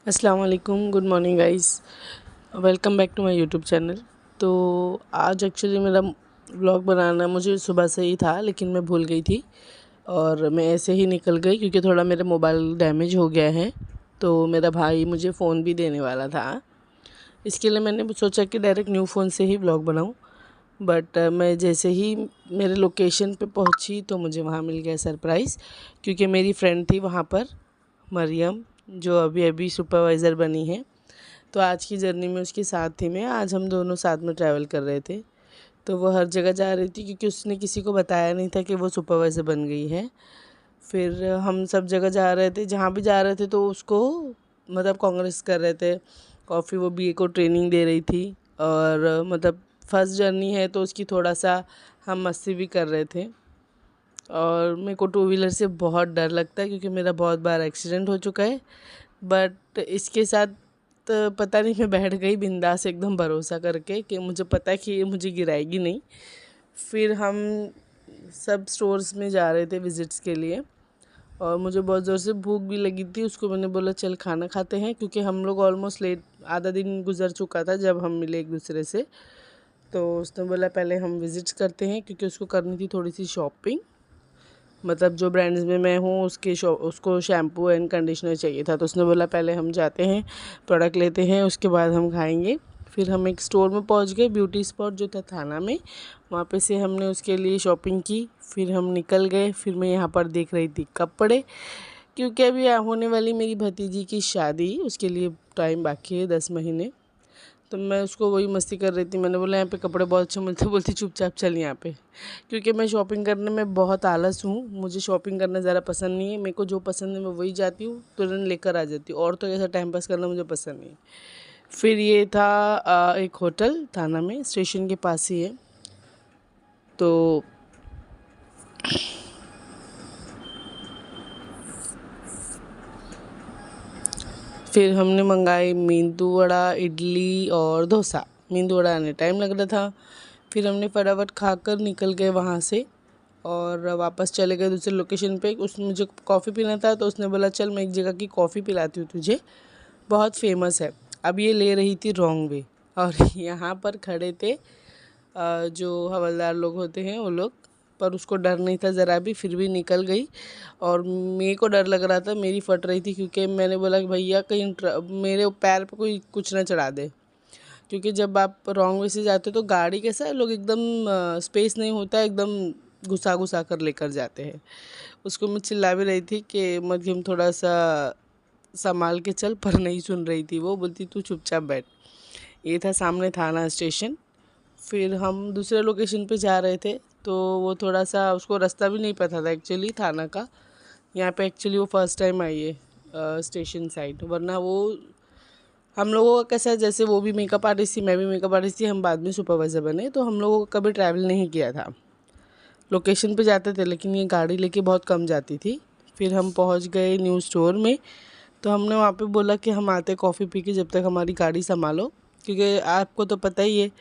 अस्सलाम वालेकुम, good morning guys, welcome back to my YouTube channel. तो आज एक्चुअली मेरा व्लॉग बनाना मुझे सुबह से ही था, लेकिन मैं भूल गई थी और मैं ऐसे ही निकल गई क्योंकि थोड़ा मेरा मोबाइल डैमेज हो गया है। तो मेरा भाई मुझे फ़ोन भी देने वाला था, इसके लिए मैंने सोचा कि डायरेक्ट न्यू फ़ोन से ही व्लॉग बनाऊँ। बट मैं जैसे ही मेरे लोकेशन पे पहुंची तो मुझे वहाँ मिल गया सरप्राइज़, क्योंकि मेरी फ्रेंड थी वहाँ पर, मरियम, जो अभी अभी सुपरवाइज़र बनी है। तो आज की जर्नी में उसके साथ थी मैं। आज हम दोनों साथ में ट्रैवल कर रहे थे। तो वो हर जगह जा रही थी क्योंकि उसने किसी को बताया नहीं था कि वो सुपरवाइज़र बन गई है। फिर हम सब जगह जा रहे थे, जहाँ भी जा रहे थे तो उसको मतलब कांग्रेस कर रहे थे। कॉफ़ी वो बीए को ट्रेनिंग दे रही थी और मतलब फर्स्ट जर्नी है तो उसकी थोड़ा सा हम मस्ती भी कर रहे थे। और मेरे को टू व्हीलर से बहुत डर लगता है क्योंकि मेरा बहुत बार एक्सीडेंट हो चुका है। बट इसके साथ पता नहीं मैं बैठ गई बिंदास एकदम भरोसा करके कि मुझे पता है कि ये मुझे गिराएगी नहीं। फिर हम सब स्टोर्स में जा रहे थे विज़िट्स के लिए और मुझे बहुत ज़ोर से भूख भी लगी थी। उसको मैंने बोला चल खाना खाते हैं, क्योंकि हम लोग ऑलमोस्ट लेट, आधा दिन गुजर चुका था जब हम मिले एक दूसरे से। तो उसने बोला पहले हम विज़िट्स करते हैं, क्योंकि उसको करनी थी थोड़ी सी शॉपिंग। मतलब जो ब्रांड्स में मैं हूँ उसको शैम्पू एंड कंडीशनर चाहिए था। तो उसने बोला पहले हम जाते हैं, प्रोडक्ट लेते हैं, उसके बाद हम खाएंगे। फिर हम एक स्टोर में पहुँच गए, ब्यूटी स्पॉट जो था थाना में। वहाँ पे से हमने उसके लिए शॉपिंग की, फिर हम निकल गए। फिर मैं यहाँ पर देख रही थी कपड़े, क्योंकि अभी होने वाली मेरी भतीजी की शादी, उसके लिए टाइम बाकी है 10 महीने। तो मैं उसको वही मस्ती कर रही थी। मैंने बोला यहाँ पे कपड़े बहुत अच्छे मिलते, बोलती चुपचाप चल यहाँ पे। क्योंकि मैं शॉपिंग करने में बहुत आलस हूँ, मुझे शॉपिंग करना ज़्यादा पसंद नहीं है। मेरे को जो पसंद है मैं वही जाती हूँ, तुरंत लेकर आ जाती हूँ, और तो ऐसा टाइम पास करना मुझे पसंद नहीं है। फिर ये था एक होटल थाना में, स्टेशन के पास ही है। तो फिर हमने मंगाई मेंदू वड़ा, इडली और डोसा। मेंदू वड़ा आने टाइम लग रहा था। फिर हमने फटाफट खाकर निकल गए वहाँ से और वापस चले गए दूसरे लोकेशन पे। मुझे कॉफ़ी पीना था, तो उसने बोला चल मैं एक जगह की कॉफ़ी पिलाती हूँ तुझे, बहुत फेमस है। अब ये ले रही थी रॉन्ग वे और यहाँ पर खड़े थे जो हवलदार लोग होते हैं वो लोग, पर उसको डर नहीं था ज़रा भी, फिर भी निकल गई। और मेरे को डर लग रहा था, मेरी फट रही थी, क्योंकि मैंने बोला कि भैया कहीं मेरे पैर पे कोई कुछ ना चढ़ा दे। क्योंकि जब आप रॉन्ग वे से जाते हो तो गाड़ी कैसा है, लोग एकदम स्पेस नहीं होता, एकदम घुसा घुसा कर लेकर जाते हैं। उसको मैं चिल्ला भी रही थी कि मध्यम थोड़ा सा संभाल के चल, पर नहीं सुन रही थी। वो बोलती तू चुपचाप बैठ। ये था सामने थाना स्टेशन। फिर हम दूसरे लोकेशन पे जा रहे थे, तो वो थोड़ा सा, उसको रास्ता भी नहीं पता था एक्चुअली थाना का। यहाँ पे एक्चुअली वो फर्स्ट टाइम आई है स्टेशन साइड, वरना वो हम लोगों का कैसा है, जैसे वो भी मेकअप आर्टिस्ट थी, मैं भी मेकअप आर्टिस्ट थी, हम बाद में सुपरवाइज़र बने, तो हम लोगों को कभी ट्रैवल नहीं किया था। लोकेशन पे जाते थे, लेकिन ये गाड़ी लेके बहुत कम जाती थी। फिर हम पहुंच गए न्यू स्टोर में। तो हमने वहाँ पे बोला कि हम आते कॉफ़ी पी के, जब तक हमारी गाड़ी संभालो, क्योंकि आपको तो पता ही है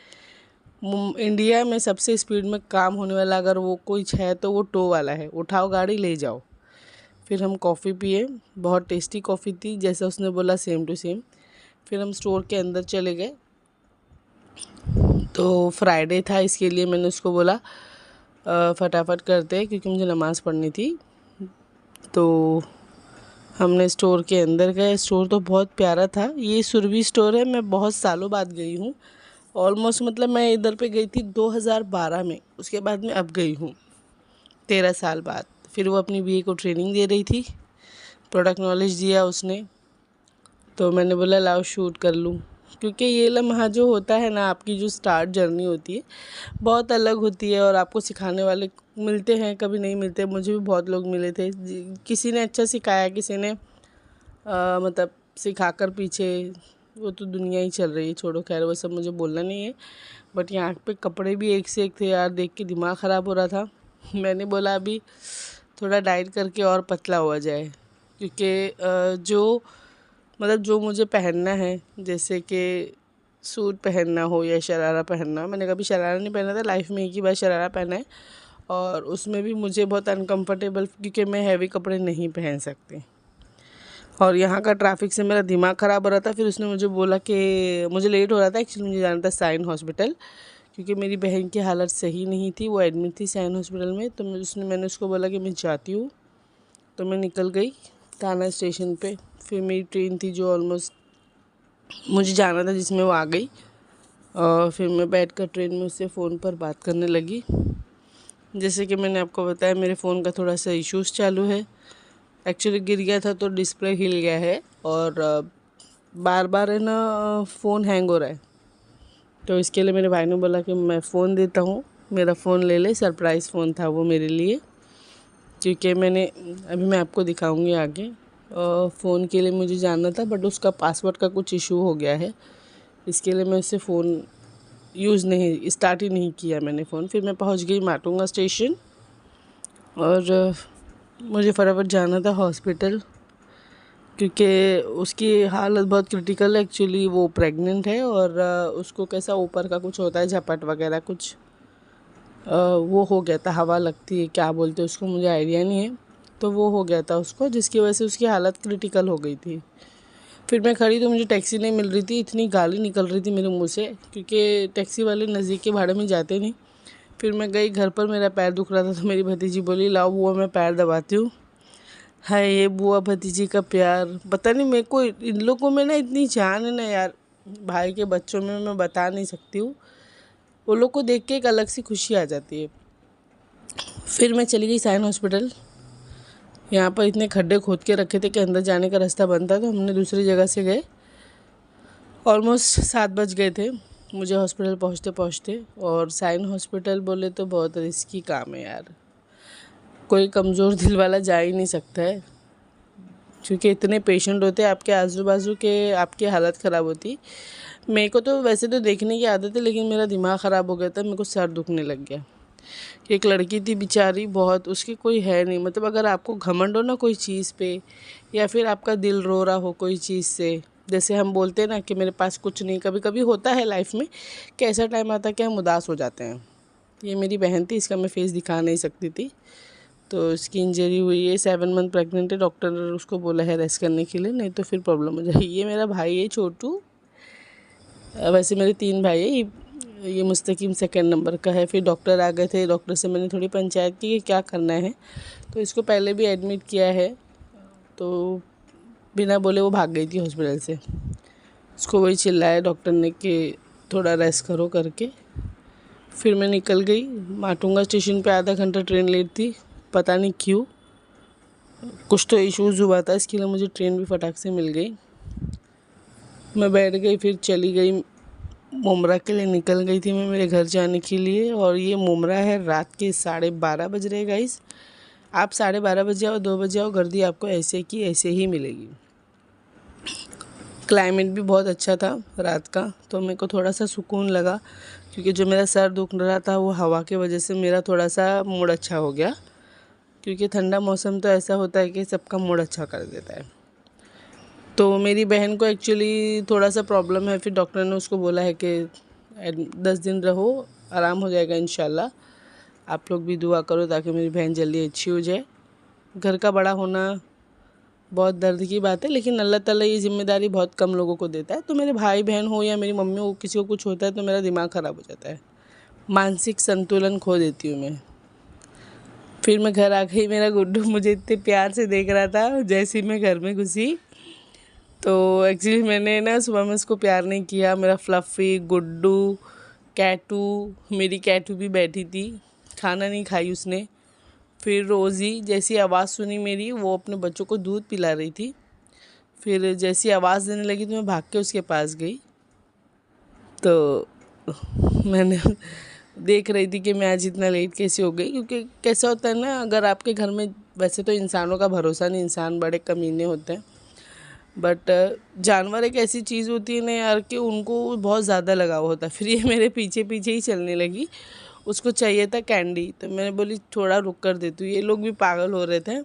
इंडिया में सबसे स्पीड में काम होने वाला अगर वो कोई है तो वो टो वाला है। उठाओ गाड़ी ले जाओ। फिर हम कॉफ़ी पिए, बहुत टेस्टी कॉफ़ी थी, जैसा उसने बोला सेम टू सेम। फिर हम स्टोर के अंदर चले गए। तो फ्राइडे था, इसके लिए मैंने उसको बोला फटाफट करते हैं, क्योंकि मुझे नमाज़ पढ़नी थी। तो हमने स्टोर के अंदर गए। स्टोर तो बहुत प्यारा था। ये सुरभि स्टोर है, मैं बहुत सालों बाद गई हूँ। ऑलमोस्ट मतलब मैं इधर पे गई थी 2012 में, उसके बाद मैं अब गई हूँ 13 साल बाद। फिर वो अपनी बीए को ट्रेनिंग दे रही थी, प्रोडक्ट नॉलेज दिया उसने। तो मैंने बोला लाओ शूट कर लूँ, क्योंकि ये लम्हा जो होता है ना, आपकी जो स्टार्ट जर्नी होती है बहुत अलग होती है, और आपको सिखाने वाले मिलते हैं, कभी नहीं मिलते। मुझे भी बहुत लोग मिले थे, किसी ने अच्छा सिखाया, किसी ने मतलब सिखाकर पीछे, वो तो दुनिया ही चल रही है, छोड़ो, खैर वो सब मुझे बोलना नहीं है। बट यहाँ पे कपड़े भी एक से एक थे यार, देख के दिमाग ख़राब हो रहा था। मैंने बोला अभी थोड़ा डाइट करके और पतला हुआ जाए, क्योंकि जो मतलब जो मुझे पहनना है, जैसे कि सूट पहनना हो या शरारा पहनना, मैंने कभी शरारा नहीं पहना था लाइफ में, एक ही बार शरारा पहना है, और उसमें भी मुझे बहुत अनकंफर्टेबल, क्योंकि मैं हैवी कपड़े नहीं पहन सकती। और यहाँ का ट्रैफिक से मेरा दिमाग ख़राब हो रहा था। फिर उसने मुझे बोला कि मुझे लेट हो रहा था, एक्चुअली मुझे जाना था साइन हॉस्पिटल, क्योंकि मेरी बहन की हालत सही नहीं थी, वो एडमिट थी साइन हॉस्पिटल में। तो मैंने उसको बोला कि मैं जाती हूँ, तो मैं निकल गई थाना स्टेशन पे। फिर मेरी ट्रेन थी जो ऑलमोस्ट मुझे जाना था, जिसमें वो आ गई। और फिर मैं बैठकर ट्रेन में उससे फ़ोन पर बात करने लगी। जैसे कि मैंने आपको बताया, मेरे फ़ोन का थोड़ा सा इश्यूज़ चालू है। एक्चुअली गिर गया था तो डिस्प्ले हिल गया है, और बार बार है ना फ़ोन हैंग हो रहा है। तो इसके लिए मेरे भाई ने बोला कि मैं फ़ोन देता हूँ, मेरा फ़ोन ले ले। सरप्राइज़ फ़ोन था वो मेरे लिए, क्योंकि अभी मैं आपको दिखाऊंगी आगे। फ़ोन के लिए मुझे जानना था, बट उसका पासवर्ड का कुछ इशू हो गया है, इसके लिए मैं उससे फ़ोन स्टार्ट ही नहीं किया मैंने फ़ोन। फिर मैं पहुंच गई माटुंगा स्टेशन, और मुझे फटाफट जाना था हॉस्पिटल, क्योंकि उसकी हालत बहुत क्रिटिकल है। एक्चुअली वो प्रेग्नेंट है, और उसको कैसा ऊपर का कुछ होता है, झपट वगैरह कुछ, वो हो गया था। हवा लगती है, क्या बोलते हैं उसको, मुझे आइडिया नहीं है। तो वो हो गया था उसको, जिसकी वजह से उसकी हालत क्रिटिकल हो गई थी। फिर मैं खड़ी तो मुझे टैक्सी नहीं मिल रही थी, इतनी गाली निकल रही थी मेरे मुंह से, क्योंकि टैक्सी वाले नज़दीक के भाड़े में जाते नहीं। फिर मैं गई घर पर, मेरा पैर दुख रहा था, तो मेरी भतीजी बोली लाओ बुआ मैं पैर दबाती हूँ। हाय ये बुआ भतीजी का प्यार, पता नहीं मेरे को इन लोगों में ना इतनी जान है ना यार, भाई के बच्चों में मैं बता नहीं सकती हूँ। वो लोग को देख के एक अलग सी खुशी आ जाती है। फिर मैं चली गई साइन हॉस्पिटल। यहाँ पर इतने खड्डे खोद के रखे थे कि अंदर जाने का रास्ता बंद था, तो हमने दूसरी जगह से गए। ऑलमोस्ट 7 बज गए थे मुझे हॉस्पिटल पहुँचते पहुँचते। और साइन हॉस्पिटल बोले तो बहुत रिस्की काम है यार, कोई कमज़ोर दिल वाला जा ही नहीं सकता है, क्योंकि इतने पेशेंट होते हैं आपके आजू बाजू के, आपकी हालत ख़राब होती। मेरे को तो वैसे तो देखने की आदत है, लेकिन मेरा दिमाग ख़राब हो गया था, मेरे को सर दुखने लग गया। एक लड़की थी बेचारी, बहुत उसकी कोई है नहीं, मतलब अगर आपको घमंड हो ना कोई चीज़ पे, या फिर आपका दिल रो रहा हो कोई चीज़ से, जैसे हम बोलते हैं ना कि मेरे पास कुछ नहीं, कभी कभी होता है लाइफ में कि ऐसा टाइम आता है कि हम उदास हो जाते हैं। ये मेरी बहन थी, इसका मैं फेस दिखा नहीं सकती थी। तो इसकी इंजरी हुई है, 7 मंथ प्रेग्नेंट है, डॉक्टर ने उसको बोला है रेस्ट करने के लिए, नहीं तो फिर प्रॉब्लम हो जाएगी। ये मेरा भाई है छोटू, वैसे मेरे 3 भाई है, ये मुस्तकीम सेकंड नंबर का है। फिर डॉक्टर आ गए थे, डॉक्टर से मैंने थोड़ी पंचायत की कि क्या करना है। तो इसको पहले भी एडमिट किया है, तो बिना बोले वो भाग गई थी हॉस्पिटल से। उसको वही चिल्लाया डॉक्टर ने कि थोड़ा रेस्ट करो करके। फिर मैं निकल गई माटुंगा स्टेशन पे, आधा घंटा ट्रेन लेट थी, पता नहीं क्यों, कुछ तो इश्यूज़ हुआ था, इसके लिए मुझे ट्रेन भी फटाक से मिल गई। मैं बैठ गई, फिर चली गई मुमरा के लिए निकल गई थी मैं मेरे घर जाने के लिए। और ये मुमरा है, रात के 12:30 बज रहे गाइस। आप 12:30 बजे आओ, 2 बजे आओ, गर्दी आपको ऐसे की ऐसे ही मिलेगी। क्लाइमेट भी बहुत अच्छा था रात का, तो मेरे को थोड़ा सा सुकून लगा, क्योंकि जो मेरा सर दुख रहा था वो हवा की वजह से मेरा थोड़ा सा मूड अच्छा हो गया, क्योंकि ठंडा मौसम तो ऐसा होता है कि सबका मूड अच्छा कर देता है। तो मेरी बहन को एक्चुअली थोड़ा सा प्रॉब्लम है, फिर डॉक्टर ने उसको बोला है कि 10 दिन रहो, आराम हो जाएगा इंशाल्लाह। आप लोग भी दुआ करो ताकि मेरी बहन जल्दी अच्छी हो जाए। घर का बड़ा होना बहुत दर्द की बात है, लेकिन अल्लाह ताला ये ज़िम्मेदारी बहुत कम लोगों को देता है। तो मेरे भाई बहन हो या मेरी मम्मी हो, किसी को कुछ होता है तो मेरा दिमाग ख़राब हो जाता है, मानसिक संतुलन खो देती हूँ मैं। फिर मैं घर आ गई, मेरा गुड्डू मुझे इतने प्यार से देख रहा था जैसे ही मैं घर में घुसी। तो एक्चुअली मैंने ना सुबह में उसको प्यार नहीं किया। मेरा फ्लफ़ी गुड्डू, कैटू, मेरी कैटू भी बैठी थी, खाना नहीं खाई उसने। फिर रोज़ी जैसी आवाज़ सुनी मेरी, वो अपने बच्चों को दूध पिला रही थी। फिर जैसी आवाज़ देने लगी तो मैं भाग के उसके पास गई। तो मैंने देख रही थी कि मैं आज इतना लेट कैसे हो गई, क्योंकि कैसा होता है ना, अगर आपके घर में, वैसे तो इंसानों का भरोसा नहीं, इंसान बड़े कमीने होते हैं, बट जानवर एक ऐसी चीज़ होती है ना यार कि उनको बहुत ज़्यादा लगाव होता है। फिर ये मेरे पीछे पीछे ही चलने लगी, उसको चाहिए था कैंडी, तो मैंने बोली थोड़ा रुक कर देती हूँ। ये लोग भी पागल हो रहे थे,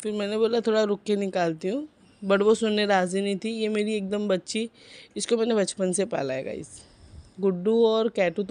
फिर मैंने बोला थोड़ा रुक के निकालती हूँ, बट वो सुनने राज़ी नहीं थी। ये मेरी एकदम बच्ची, इसको मैंने बचपन से पाला है गाइस, गुड्डू और कैटू।